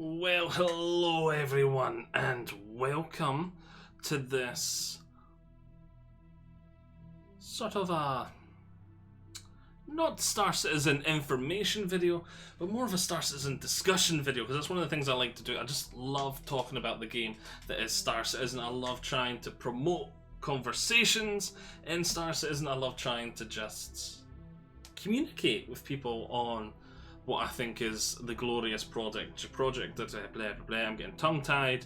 Well, hello everyone, and welcome to this sort of a not Star Citizen information video, but more of a Star Citizen discussion video, because that's one of the things I like to do. I just love talking about the game that is Star Citizen. I love trying to promote conversations in Star Citizen. I love trying to just communicate with people on what I think is the glorious project that blah blah blah. I'm getting tongue-tied.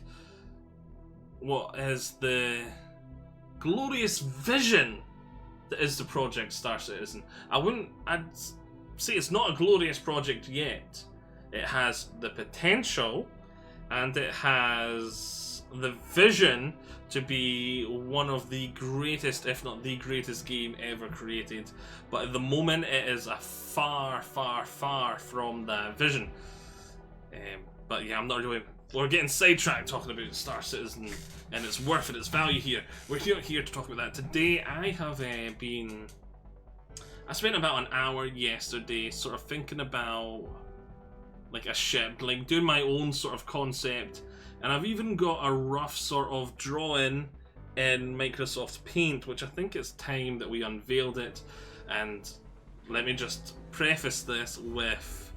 What is the glorious vision that is the project Star Citizen? I'd say it's not a glorious project yet. It has the potential, and it has the vision to be one of the greatest, if not the greatest game ever created. But at the moment, it is a far, far, far from that vision. But yeah, I'm not really... We're getting sidetracked talking about Star Citizen and its worth and its value here. We're here to talk about that. Today, I have I spent about an hour yesterday sort of thinking about like a ship, like doing my own sort of concept. And I've even got a rough sort of drawing in Microsoft Paint, which I think it's time that we unveiled it. And let me just preface this with,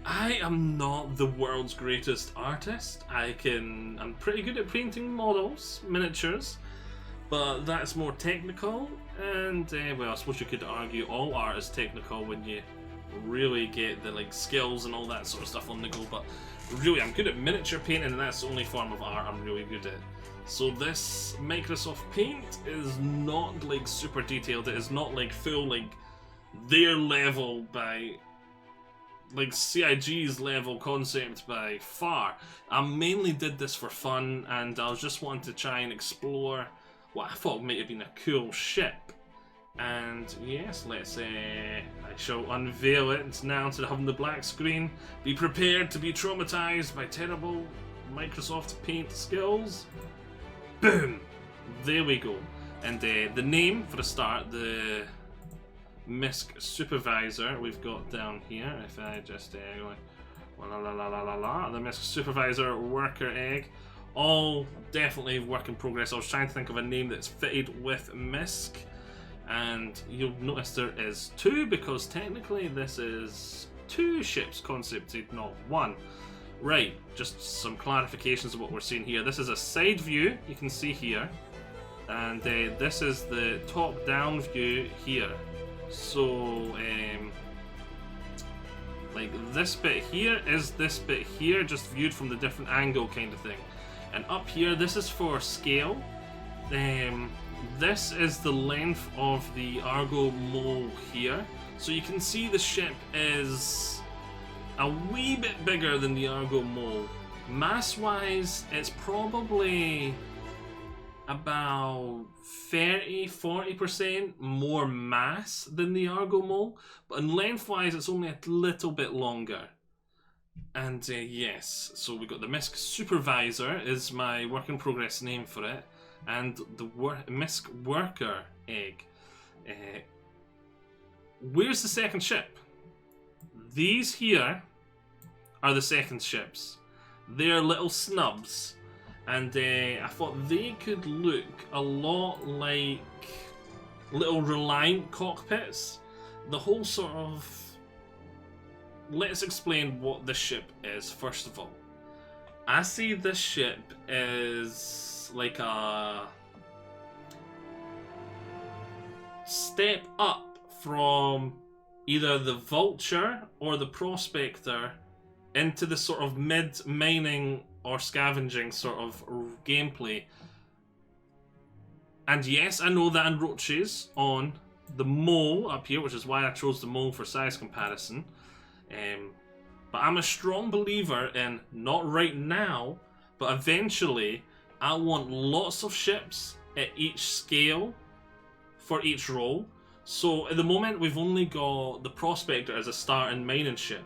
I am not the world's greatest artist. I'm pretty good at painting models, miniatures, but that's more technical. And well, I suppose you could argue all art is technical when you really get the like skills and all that sort of stuff on the go, but really I'm good at miniature painting, and that's the only form of art I'm really good at. So this Microsoft Paint is not like super detailed. It is not like full like their level by like CIG's level concept by far. I mainly did this for fun, and I was just wanting to try and explore what I thought might have been a cool ship. And yes, I shall unveil it now instead of having the black screen. Be prepared to be traumatized by terrible Microsoft Paint skills. Boom! There we go. And the name, for a start, the MSI Supervisor we've got down here. If I just the MSI Supervisor Worker Egg. All definitely work in progress. I was trying to think of a name that's fitted with MSI. And you'll notice there is two, because technically this is two ships concepted, not one. Right, just some clarifications of what we're seeing here. This is a side view, you can see here. And this is the top-down view here. So, like this bit here is this bit here, just viewed from the different angle kind of thing. And up here, this is for scale. This is the length of the Argo mole here. So you can see the ship is a wee bit bigger than the Argo mole. Mass-wise, it's probably about 30-40% more mass than the Argo mole. But in length-wise, it's only a little bit longer. And yes, so we've got the MSI Supervisor is my work in progress name for it. And the MSI Worker Egg. Where's the second ship? These here are the second ships. They're little snubs. And I thought they could look a lot like little Reliant cockpits. The whole sort of... Let's explain what this ship is, first of all. I see this ship as like a step up from either the Vulture or the Prospector into the sort of mid-mining or scavenging sort of gameplay. And yes, I know that encroaches on the mole up here, which is why I chose the mole for size comparison. But I'm a strong believer in, not right now, but eventually, I want lots of ships at each scale for each role. So at the moment we've only got the Prospector as a starting mining ship,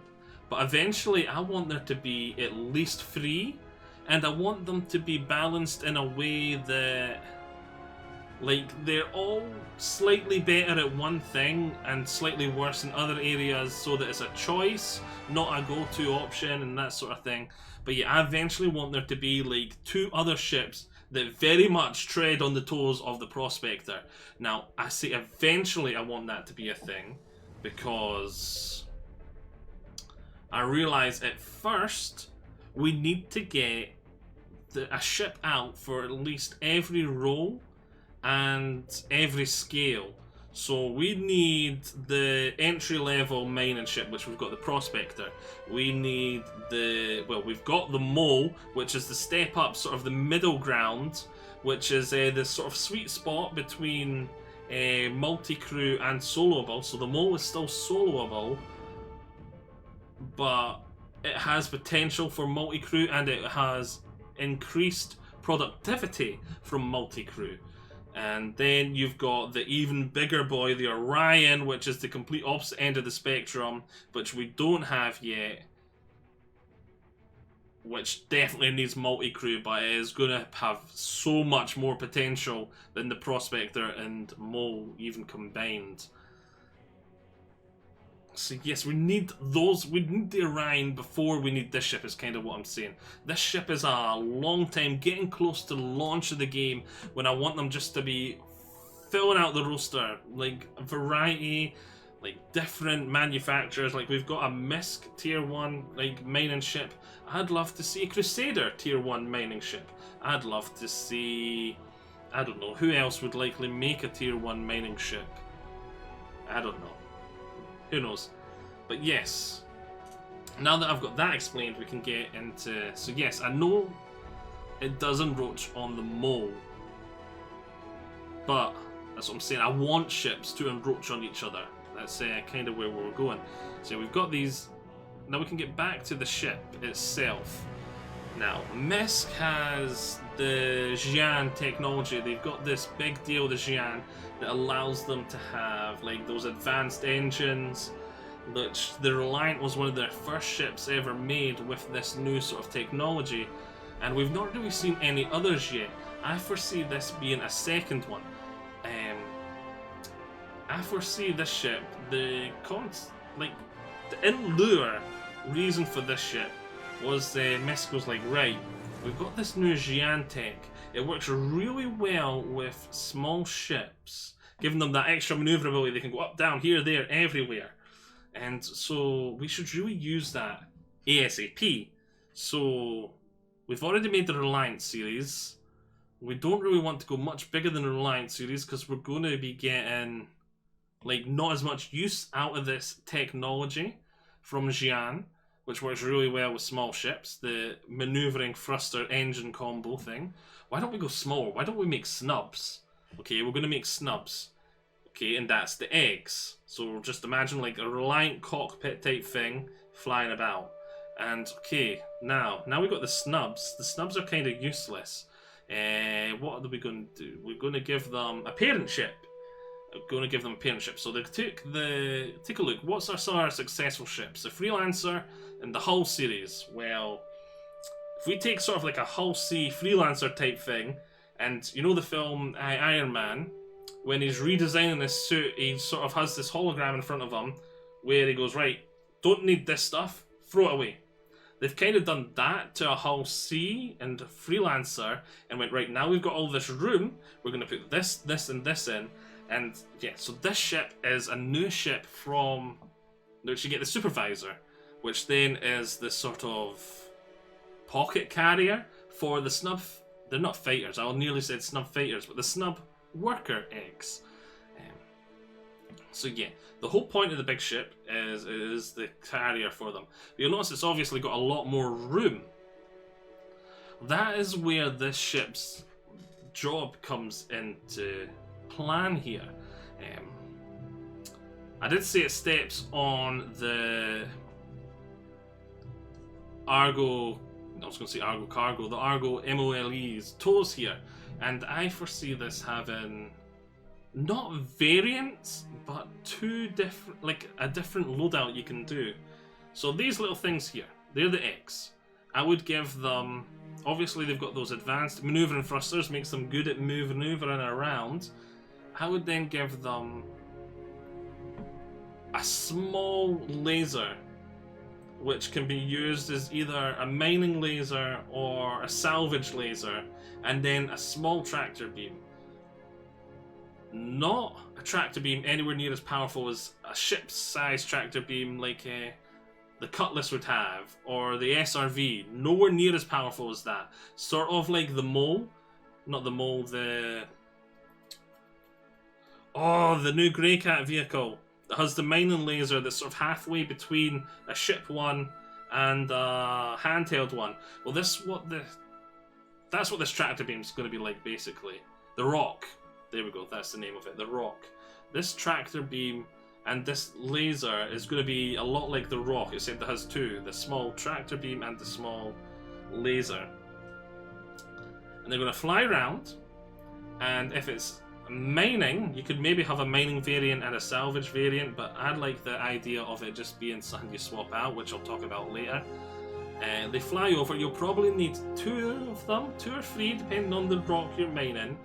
but eventually I want there to be at least 3, and I want them to be balanced in a way that Like, they're all slightly better at one thing and slightly worse in other areas, so that it's a choice, not a go-to option and that sort of thing. But yeah, I eventually want there to be like 2 other ships that very much tread on the toes of the Prospector. Now, I say eventually I want that to be a thing, because I realise at first we need to get a ship out for at least every role and every scale. So we need the entry-level mining ship, which we've got the Prospector. We need the, well, we've got the Mole, which is the step up, sort of the middle ground, which is the sort of sweet spot between multi-crew and soloable. So the Mole is still soloable, but it has potential for multi-crew, and it has increased productivity from multi-crew. And then you've got the even bigger boy, the Orion, which is the complete opposite end of the spectrum, which we don't have yet, which definitely needs multi-crew, but it is going to have so much more potential than the Prospector and Mole even combined. So yes, we need those, we need the Orion before we need this ship, is kind of what I'm saying. This ship is a long time, getting close to the launch of the game, when I want them just to be filling out the roster, like variety, like different manufacturers. Like we've got a MSI tier 1 like mining ship. I'd love to see a Crusader tier 1 mining ship. I'd love to see, I don't know, who else would likely make a tier 1 mining ship? I don't know. Who knows? But yes, now that I've got that explained, we can get into... So yes, I know it does encroach on the Mole, but that's what I'm saying. I want ships to encroach on each other. That's kind of where we're going. So we've got these. Now we can get back to the ship itself. Now, MSI has the Xi'an technology. They've got this big deal, the Xi'an, that allows them to have like those advanced engines, which the Reliant was one of their first ships ever made with this new sort of technology, and we've not really seen any others yet. I foresee this being a second one. I foresee this ship, the in lure reason for this ship was MSI goes like, right, we've got this new Xi'an tech. It works really well with small ships, giving them that extra maneuverability. They can go up, down, here, there, everywhere. And so we should really use that ASAP. So we've already made the Reliant series. We don't really want to go much bigger than the Reliant series, because we're going to be getting like not as much use out of this technology from Xi'an, which works really well with small ships, the maneuvering thruster engine combo thing. Why don't we go smaller? Why don't we make snubs? Okay, we're going to make snubs. Okay, and that's the eggs. So just imagine like a Reliant cockpit type thing flying about. And okay, now we've got the snubs. The snubs are kind of useless. What are we going to do? We're going to give them a parent ship. Going to give them a parent ship. So they take a look. What's some of our successful ships? The Freelancer and the Hull series. Well, if we take sort of like a Hull C Freelancer type thing, and you know the film Iron Man, when he's redesigning his suit, he sort of has this hologram in front of him where he goes, right, don't need this stuff, throw it away. They've kind of done that to a Hull C and Freelancer and went, right, now we've got all this room, we're going to put this, this, and this in. And yeah, so this ship is a new ship from which you get the Supervisor, which then is the sort of pocket carrier for the snub. They're not fighters. I nearly said snub fighters, but the snub worker eggs. So yeah, the whole point of the big ship is the carrier for them. You'll notice it's obviously got a lot more room. That is where this ship's job comes into plan here. I did say it steps on the Argo, I was going to say Argo Cargo, the Argo MOLE's toes here, and I foresee this having not variants, but two different, like a different loadout you can do. So these little things here, they're the eggs. I would give them obviously they've got those advanced maneuvering thrusters, makes them good at maneuvering around. I would then give them a small laser, which can be used as either a mining laser or a salvage laser, and then a small tractor beam. Not a tractor beam anywhere near as powerful as a ship-sized tractor beam like the Cutlass would have, or the SRV. Nowhere near as powerful as that. Sort of like the Mole. Not the Mole, the new Greycat vehicle that has the mining laser that's sort of halfway between a ship one and a handheld one. Well, that's what this tractor beam's going to be like, basically. The Rock. There we go, that's the name of it, the Rock. This tractor beam and this laser is going to be a lot like the Rock, except it has two, the small tractor beam and the small laser. And they're going to fly around, and if it's mining, you could maybe have a mining variant and a salvage variant, but I like the idea of it just being something you swap out, which I'll talk about later. They fly over, you'll probably need two of them, 2 or 3, depending on the rock you're mining.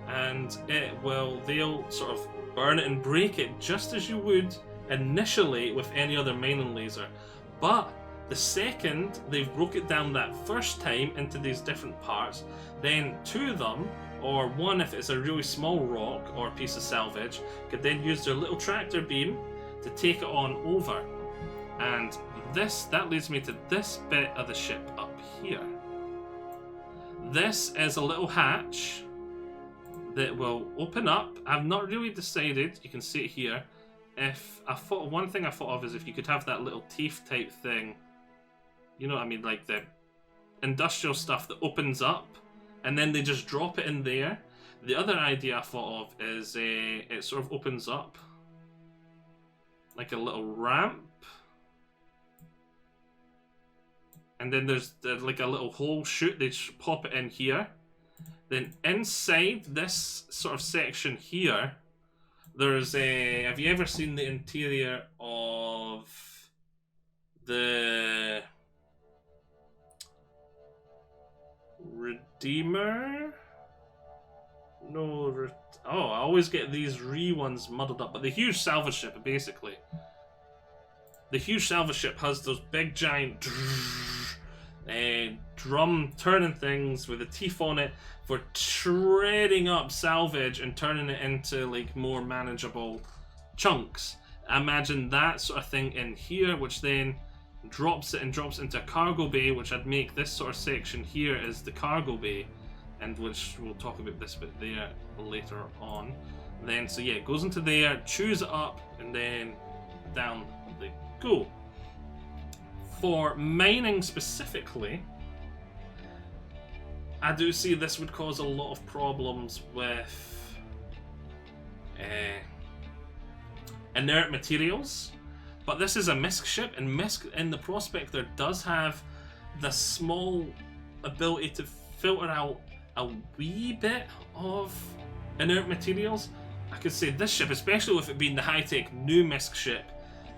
And they'll sort of burn it and break it just as you would initially with any other mining laser. But the second they've broke it down that first time into these different parts, then 2 of them, or 1 if it's a really small rock or a piece of salvage, could then use their little tractor beam to take it on over. And that leads me to this bit of the ship up here. This is a little hatch that will open up. I've not really decided, you can see it here. One thing I thought of is if you could have that little teeth type thing, you know what I mean, like the industrial stuff that opens up and then they just drop it in there. The other idea I thought of is it sort of opens up like a little ramp, and then there's like a little hole chute, they just pop it in here. Then inside this sort of section here, there's have you ever seen the interior of the Redeemer? No, I always get these ones muddled up, but the huge salvage ship, basically. The huge salvage ship has those big giant drum turning things with the teeth on it for shredding up salvage and turning it into like more manageable chunks. Imagine that sort of thing in here, which then drops into a cargo bay, which I'd make this sort of section here as the cargo bay, and which we'll talk about this bit there later on. Then so yeah, it goes into there, chews it up, and then down they go. For mining specifically, I do see this would cause a lot of problems with inert materials, but this is a MISC ship, and MISC in the Prospector does have the small ability to filter out a wee bit of inert materials. I could say this ship, especially with it being the high-tech new MISC ship,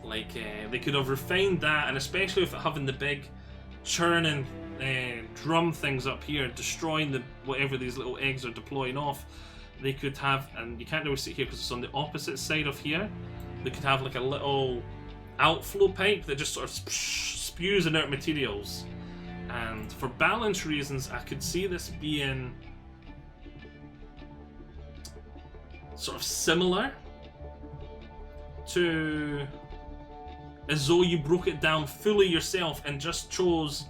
like they could have refined that, and especially with it having the big churning drum things up here, destroying whatever these little eggs are deploying off. They could have, and you can't really see it here because it's on the opposite side of here, they could have like a little outflow pipe that just sort of spews inert materials. And for balance reasons, I could see this being sort of similar to as though you broke it down fully yourself and just chose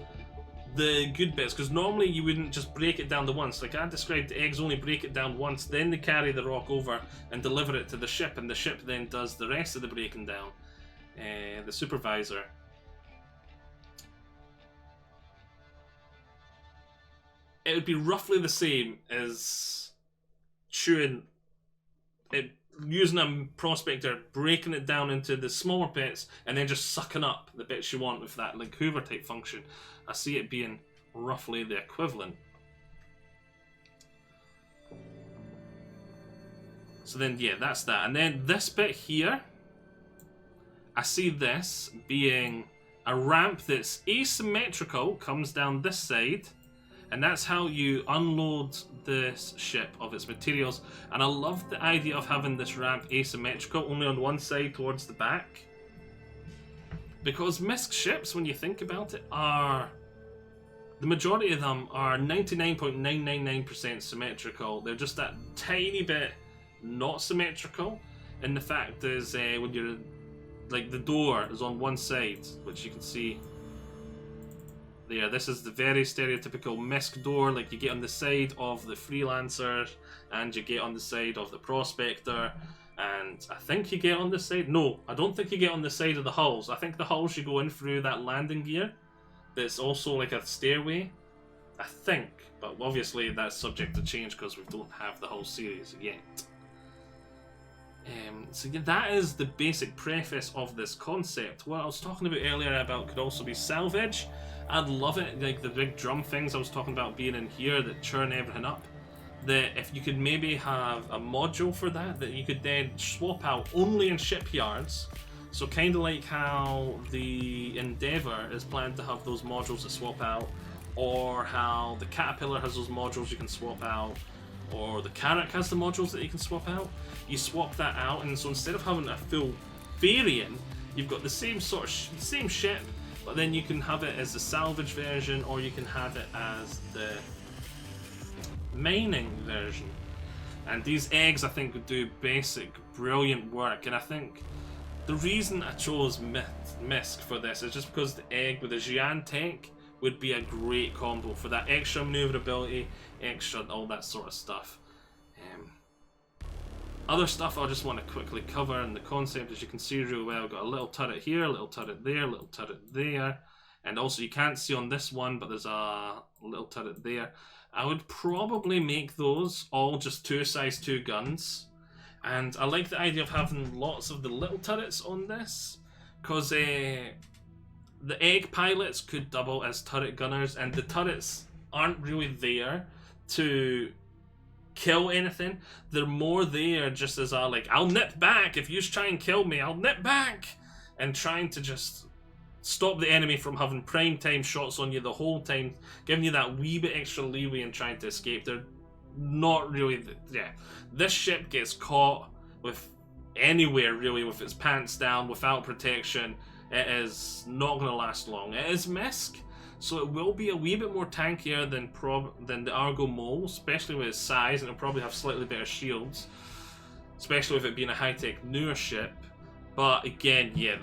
the good bits, because normally you wouldn't just break it down the once. Like I described, the eggs only break it down once, then they carry the rock over and deliver it to the ship, and the ship then does the rest of the breaking down. The supervisor. It would be roughly the same as chewing it, using a prospector, breaking it down into the smaller bits, and then just sucking up the bits you want with that like Hoover type function. I see it being roughly the equivalent. So then, yeah, that's that. And then this bit here, I see this being a ramp that's asymmetrical, comes down this side, And that's how you unload this ship of its materials. And I love the idea of having this ramp asymmetrical, only on one side towards the back. Because MISC ships, when you think about it, are... the majority of them are 99.999% symmetrical. They're just that tiny bit not symmetrical. And the fact is, when you're... like, the door is on one side, which you can see... there, this is the very stereotypical MISC door, like you get on the side of the Freelancer, and you get on the side of the Prospector, and I think you get on the side... no, I don't think you get on the side of the hulls. I think the hulls you go in through that landing gear, that's also like a stairway, I think, but obviously that's subject to change because we don't have the whole series yet. So yeah, that is the basic preface of this concept. What I was talking about earlier about could also be salvage. I'd love it, like the big drum things I was talking about being in here that churn everything up. That if you could maybe have a module for that you could then swap out only in shipyards. So kind of like how the Endeavour is planned to have those modules to swap out, or how the Caterpillar has those modules you can swap out, or the Carrack has the modules that you can swap out. You swap that out, and so instead of having a full variant, you've got the same sort of same ship, but then you can have it as the salvage version, or you can have it as the mining version. And these eggs, I think, would do basic, brilliant work. And I think the reason I chose MISC for this is just because the egg with the Xi'an tech would be a great combo for that extra maneuverability, extra all that sort of stuff. Other stuff I just want to quickly cover in the concept, as you can see real well, got a little turret here, a little turret there, a little turret there, and also you can't see on this one, but there's a little turret there. I would probably make those all just 2 size 2 guns, and I like the idea of having lots of the little turrets on this, because the egg pilots could double as turret gunners, and the turrets aren't really there to kill anything. They're more there just as a, like, I'll nip back if you try and kill me, I'll nip back, and trying to just stop the enemy from having prime time shots on you the whole time, giving you that wee bit extra leeway and trying to escape. They're not really, yeah. This ship gets caught with anywhere really with its pants down, without protection. It is not going to last long. It is MISC, so it will be a wee bit more tankier than the Argo Mole, especially with its size, and it'll probably have slightly better shields, especially with it being a high-tech newer ship. But again, yeah,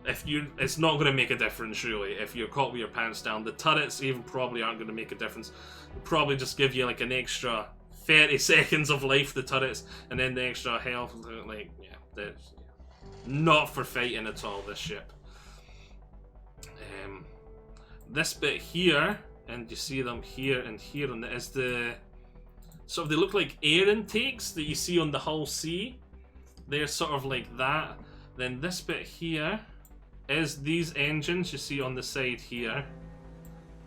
it's not going to make a difference really if you're caught with your pants down. The turrets even probably aren't going to make a difference. They'll probably just give you like an extra 30 seconds of life, the turrets, and then the extra health. Like, yeah, that's not for fighting at all, this ship. This bit here, and you see them here and here, and is the sort of, they look like air intakes that you see on the Hull C. They're sort of like that. Then this bit here is these engines you see on the side here.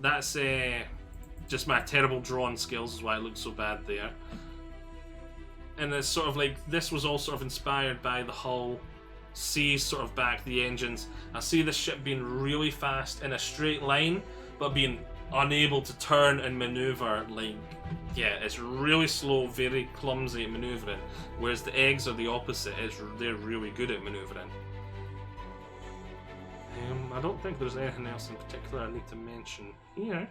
That's just my terrible drawing skills is why it looks so bad there. And it's sort of like, this was all sort of inspired by the Hull C, sort of back the engines. I see this ship being really fast in a straight line, but being unable to turn and maneuver. Like, yeah, it's really slow, very clumsy at maneuvering, whereas the eggs are the opposite. They're really good at maneuvering. I don't think there's anything else in particular I need to mention here.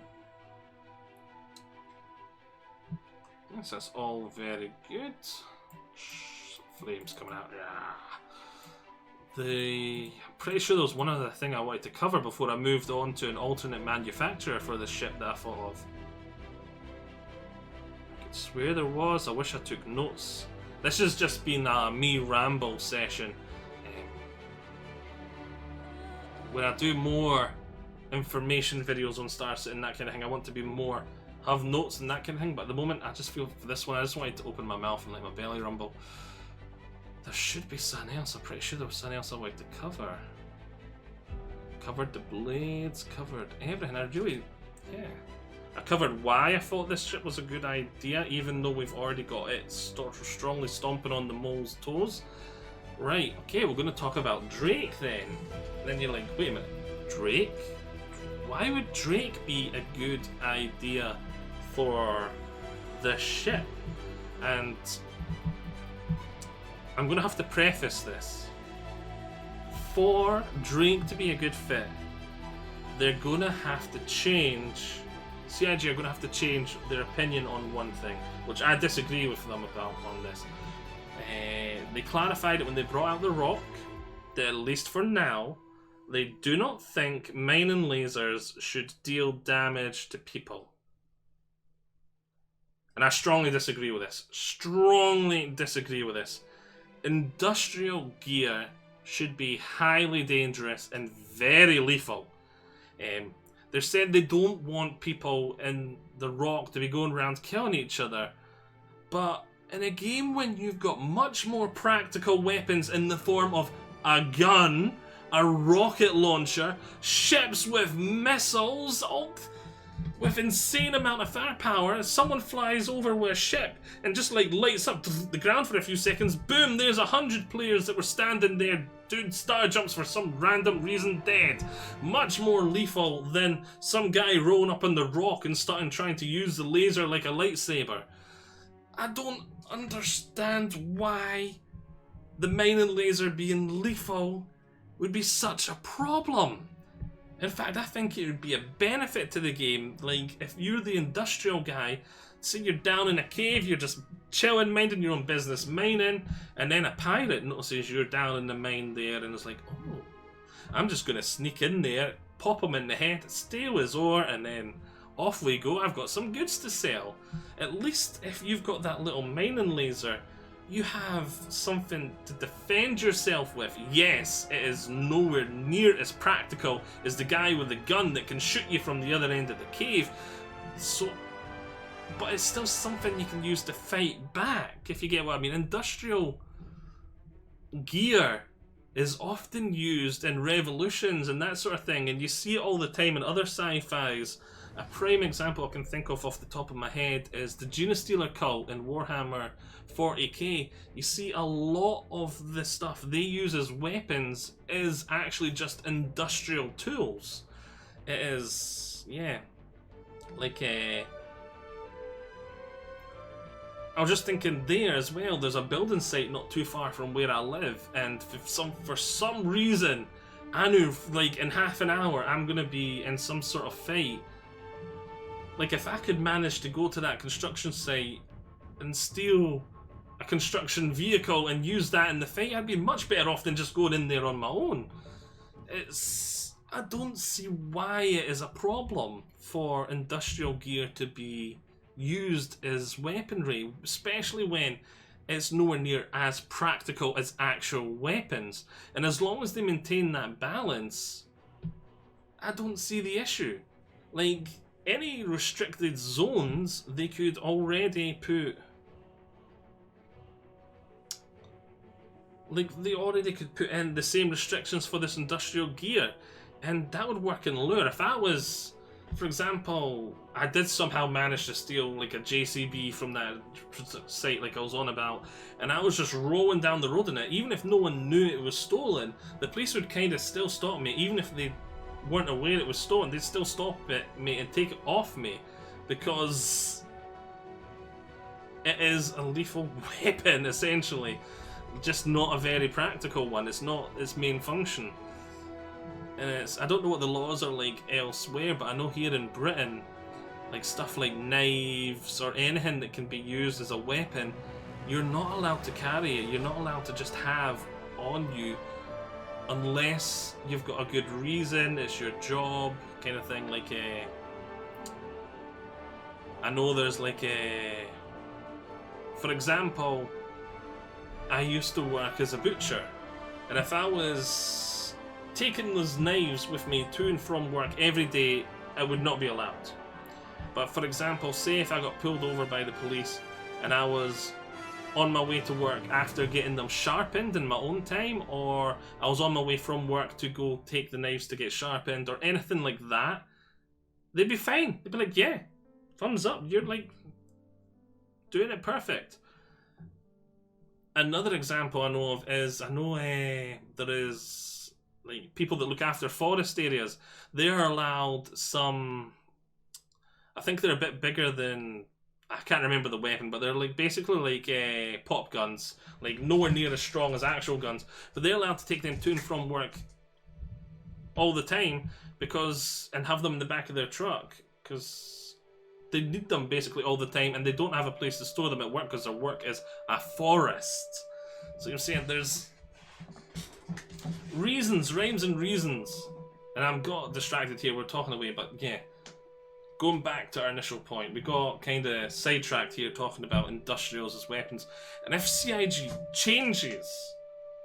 Yes, that's all very good. Flames coming out. I'm pretty sure there was one other thing I wanted to cover before I moved on to an alternate manufacturer for this ship that I thought of. I could swear there was. I wish I took notes. This has just been a me ramble session. When I do more information videos on Star City and that kind of thing, I want to be more, have notes and that kind of thing, but at the moment I just feel for this one I just wanted to open my mouth and let my belly rumble. There should be something else. I'm pretty sure there was something else I wanted to cover. Covered the blades, covered everything. I really, yeah. I covered why I thought this ship was a good idea, even though we've already got it strongly stomping on the mole's toes. Right, okay, we're going to talk about Drake then. Then you're like, wait a minute, Drake? why would Drake be a good idea for the ship? And I'm going to have to preface this. For Drake to be a good fit, they're going to have to change. CIG are going to have to change their opinion on one thing, which I disagree with them about on this. They clarified it when they brought out the rock, that at least for now, they do not think mining lasers should deal damage to people. And I strongly disagree with this. Strongly disagree with this. Industrial gear should be highly dangerous and very lethal. They said they don't want people in the rock to be going around killing each other. But in a game when you've got much more practical weapons in the form of a gun, a rocket launcher, ships with missiles, with insane amount of firepower, someone flies over with a ship and just like lights up the ground for a few seconds, boom, there's 100 players that were standing there doing star jumps for some random reason dead. Much more lethal than some guy rolling up on the rock and starting trying to use the laser like a lightsaber. I don't understand why the mining laser being lethal would be such a problem. In fact, I think it would be a benefit to the game. Like, if you're the industrial guy, say you're down in a cave, you're just chilling, minding your own business, mining, and then a pirate notices you're down in the mine there and is like, oh, I'm just going to sneak in there, pop him in the head, steal his ore, and then off we go. I've got some goods to sell. At least if you've got that little mining laser, you have something to defend yourself with. Yes, it is nowhere near as practical as the guy with the gun that can shoot you from the other end of the cave. But it's still something you can use to fight back, if you get what I mean. Industrial gear is often used in revolutions and that sort of thing, and you see it all the time in other sci-fis. A prime example I can think of off the top of my head is the Genestealer cult in Warhammer 40k. You see a lot of the stuff they use as weapons is actually just industrial tools. It is, yeah, like I was just thinking there as well, there's a building site not too far from where I live, and for some reason I knew like in half an hour I'm gonna be in some sort of fight. Like, if I could manage to go to that construction site and steal a construction vehicle and use that in the fight, I'd be much better off than just going in there on my own. I don't see why it is a problem for industrial gear to be used as weaponry, especially when it's nowhere near as practical as actual weapons. And as long as they maintain that balance, I don't see the issue. Like, any restricted zones, they could already put... Like, they already could put in the same restrictions for this industrial gear, and that would work in lure. If I was, for example, I did somehow manage to steal like a JCB from that site like I was on about, and I was just rolling down the road in it, even if no one knew it was stolen, the police would kind of still stop me. Even if they weren't aware it was stolen, they'd still stop me and take it off me, because it is a lethal weapon, essentially. Just not a very practical one. It's not its main function. And I don't know what the laws are like elsewhere, but I know here in Britain, like stuff like knives or anything that can be used as a weapon, you're not allowed to carry it. You're not allowed to just have on you unless you've got a good reason, it's your job, kind of thing. Like I know there's like for example, I used to work as a butcher, and if I was taking those knives with me to and from work every day, I would not be allowed. But for example, say if I got pulled over by the police and I was on my way to work after getting them sharpened in my own time, or I was on my way from work to go take the knives to get sharpened or anything like that, they'd be fine. They'd be like, yeah, thumbs up, you're like doing it perfect. Another example I know of is, I know there is like people that look after forest areas, they are allowed some. I think they're a bit bigger than. I can't remember the weapon, but they're like basically like pop guns, like nowhere near as strong as actual guns. But they're allowed to take them to and from work all the time and have them in the back of their truck because they need them basically all the time, and they don't have a place to store them at work because their work is a forest. So you're saying there's reasons, rhymes and reasons, and I'm got distracted here. We're talking away, but yeah. Going back to our initial point, we got kind of sidetracked here talking about industrials as weapons. And if CIG changes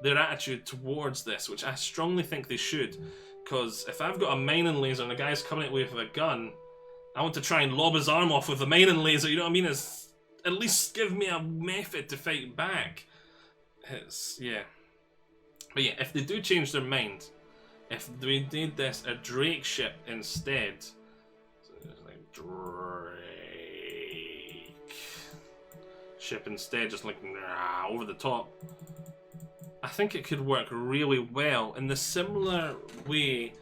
their attitude towards this, which I strongly think they should, because if I've got a mining laser and a guy's coming at me with a gun, I want to try and lob his arm off with a mining laser, you know what I mean? It's, at least give me a method to fight back. Yeah. But yeah, if they do change their mind, if we made this a Drake ship instead, Drake ship instead, just like over the top, I think it could work really well in the similar way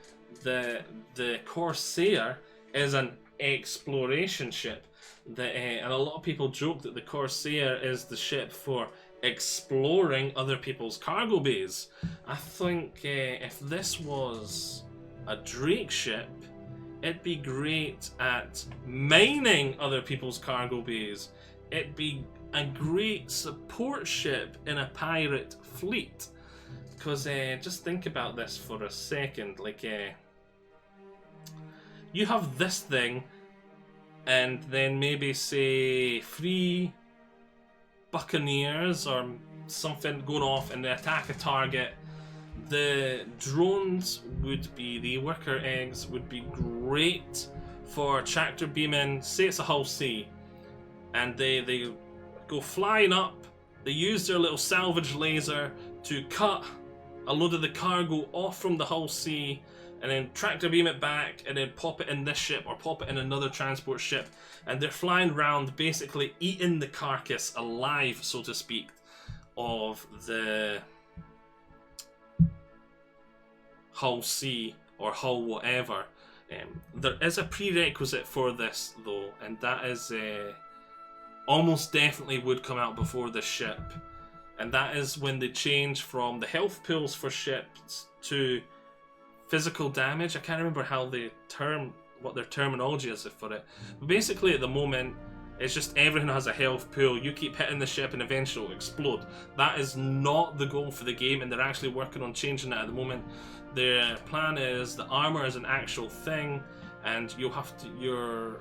that the Corsair is an exploration ship. And a lot of people joke that the Corsair is the ship for exploring other people's cargo bays. I think if this was a Drake ship, it'd be great at mining other people's cargo bays. It'd be a great support ship in a pirate fleet. Because just think about this for a second. Like, you have this thing, and then maybe say 3 buccaneers or something going off and they attack a target. The drones would be, the worker eggs would be great for tractor beaming. Say it's a hull C, and they go flying up. They use their little salvage laser to cut a load of the cargo off from the hull C, and then tractor beam it back, and then pop it in this ship or pop it in another transport ship, and they're flying around basically eating the carcass alive, so to speak, of the hull C or hull whatever. There is a prerequisite for this though, and that is almost definitely would come out before the ship, and that is when they change from the health pools for ships to physical damage. I can't remember how what their terminology is for it, but basically at the moment it's just everything has a health pool. You keep hitting the ship and eventually it'll explode. That is not the goal for the game, and they're actually working on changing that at the moment. Their plan is the armor is an actual thing, and you'll have to,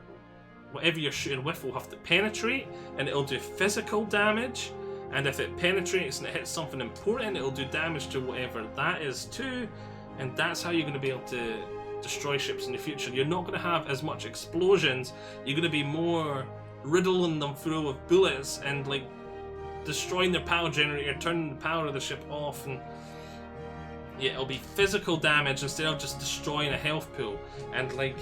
whatever you're shooting with will have to penetrate, and it'll do physical damage. And if it penetrates and it hits something important, it'll do damage to whatever that is too. And that's how you're going to be able to destroy ships in the future. You're not going to have as much explosions. You're going to be more riddling them through with bullets and like destroying their power generator, turning the power of the ship off, and yeah, it'll be physical damage instead of just destroying a health pool. And like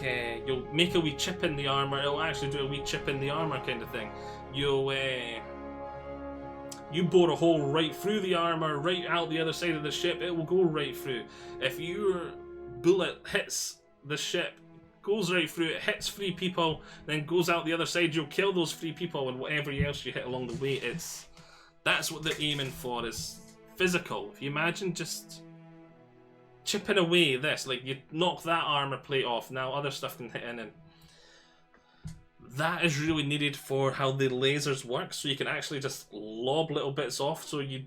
you'll make a wee chip in the armor, it'll actually do a wee chip in the armor kind of thing. You'll you bore a hole right through the armor, right out the other side of the ship, it will go right through. If your bullet hits the ship, goes right through it, hits 3 people, then goes out the other side, you'll kill those 3 people and whatever else you hit along the way. That's what they're aiming for, is physical. If you imagine just chipping away this, like you knock that armor plate off, now other stuff can hit in, and that is really needed for how the lasers work, so you can actually just lob little bits off. So you,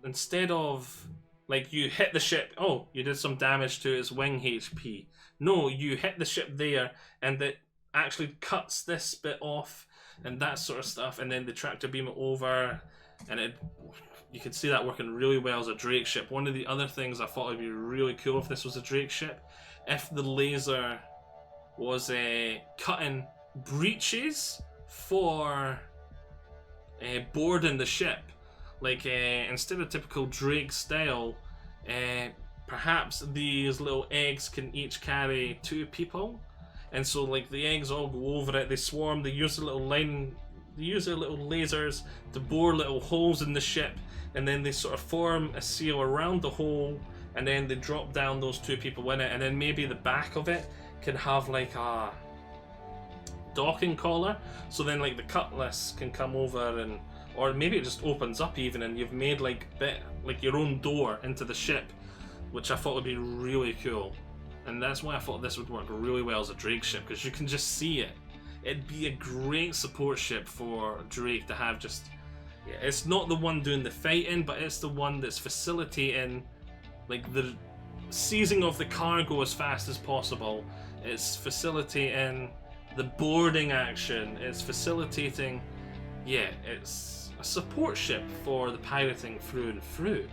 instead of like you hit the ship, oh, you did some damage to its wing HP. No, you hit the ship there and it actually cuts this bit off and that sort of stuff, and then the tractor beam it over, and you can see that working really well as a Drake ship. One of the other things I thought would be really cool if this was a Drake ship, if the laser was cutting breaches for boarding the ship. Like instead of typical Drake style, perhaps these little eggs can each carry 2 people, and so like the eggs all go over it, they swarm, they use a little line, they use their little lasers to bore little holes in the ship, and then they sort of form a seal around the hole, and then they drop down those 2 people in it, and then maybe the back of it can have like a docking collar, so then like the cutlass can come over, and or maybe it just opens up even, and you've made like your own door into the ship, which I thought would be really cool. And that's why I thought this would work really well as a Drake ship, because you can just see it. It'd be a great support ship for Drake to have. Just, yeah, it's not the one doing the fighting, but it's the one that's facilitating like the seizing of the cargo as fast as possible. It's facilitating the boarding action. It's facilitating, yeah, it's a support ship for the pirating through and through.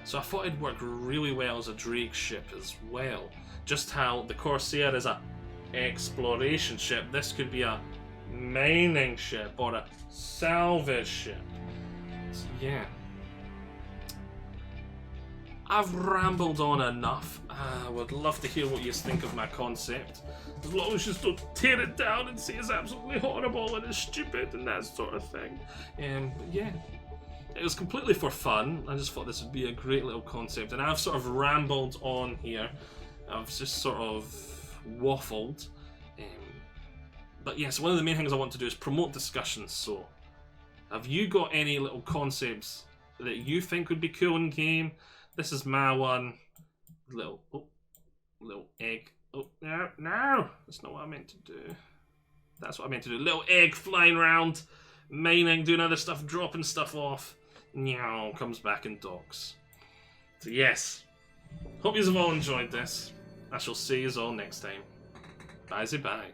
So I thought it'd work really well as a Drake ship as well. Just how the Corsair is a exploration ship, this could be a mining ship or a salvage ship. So, yeah. I've rambled on enough. I would love to hear what you think of my concept. As long as you just don't tear it down and say it's absolutely horrible and it's stupid and that sort of thing. But yeah, it was completely for fun. I just thought this would be a great little concept, and I've sort of rambled on here. I've just sort of waffled. But yes, one of the main things I want to do is promote discussions. So, have you got any little concepts that you think would be cool in game? This is my one. Little egg. Oh, no, that's not what I meant to do. That's what I meant to do. Little egg flying around, mining, doing other stuff, dropping stuff off. Meow, comes back and docks. So yes, hope you have all enjoyed this. I shall see you all next time. Bye-bye.